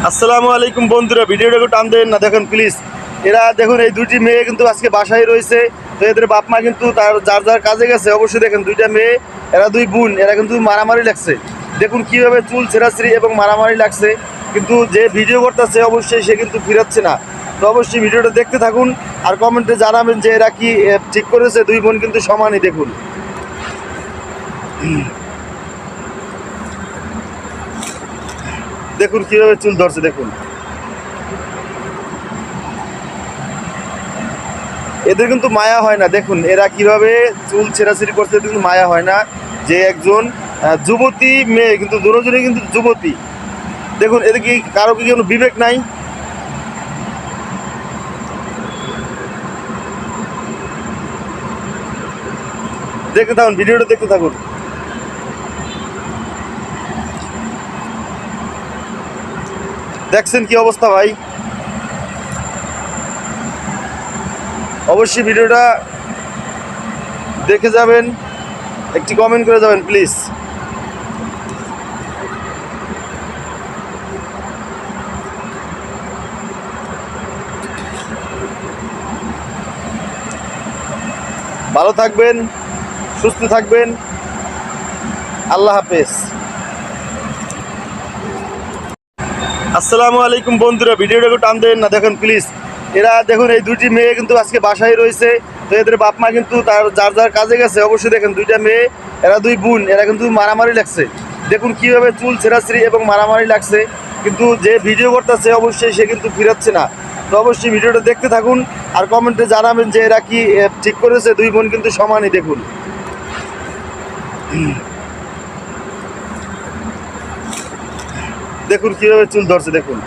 আসসালামু আলাইকুম বন্ধুরা, ভিডিওটাকে টান দেন না, দেখুন প্লিজ। এরা দেখুন, এই দুইটি মেয়ে কিন্তু আজকে বাসায় রয়েছে। তো এদের বাপ মা কিন্তু তার যার যার কাজে গেছে। অবশ্যই দেখেন দুইটা মেয়ে, এরা দুই বোন, এরা কিন্তু মারামারি লাগছে। দেখুন কিভাবে চুল ছেঁড়াছিড়ি এবং মারামারি লাগছে। কিন্তু যে ভিডিও করতেছে অবশ্যই সে কিন্তু ফিরাচ্ছে না। তো অবশ্যই ভিডিওটা দেখতে থাকুন আর কমেন্টে জানাবেন যে এরা কি ঠিক করেছে। দুই বোন কিন্তু সমানই। দেখুন দেখুন কিভাবে চুল ধরছে। দেখুন এদের কিন্তু মায়া হয় না। দেখুন এরা কিভাবে চুল ছেঁড়াছিড়ি করছে, এদের কিন্তু মায়া হয় না। যে একজন যুবতী মেয়ে, কিন্তু দুজনেই কিন্তু যুবতী। দেখুন এদের কি কারো কি কোনো বিবেক নাই? দেখতে থাকুন, ভিডিওটা দেখতে থাকুন। দেখছেন কি অবস্থা ভাই? অবশ্যই ভিডিওটা দেখে যাবেন, একটি কমেন্ট করে যাবেন প্লিজ। ভালো থাকবেন, সুস্থ থাকবেন। আল্লাহ হাফেজ। আসসালামু আলাইকুম বন্ধুরা, ভিডিওটাকে টান দেন না, দেখুন প্লিজ। এরা দেখুন, এই দুইটি মেয়ে কিন্তু আজকে বাসায় রয়েছে। তো এদের বাপ মা কিন্তু তার যার যার কাজে গেছে। অবশ্যই দেখেন দুইটা মেয়ে, এরা দুই বোন, এরা কিন্তু মারামারি লাগছে। দেখুন কিভাবে চুল ছেঁড়াছিড়ি এবং মারামারি লাগছে। কিন্তু যে ভিডিও করতেছে অবশ্যই সে কিন্তু ফিরাচ্ছে না। তো অবশ্যই ভিডিওটা দেখতে থাকুন আর কমেন্টে জানাবেন যে এরা কি ঠিক করেছে। দুই বোন কিন্তু সমানই। দেখুন দেখুন কিভাবে চুল ধরছে। দেখুন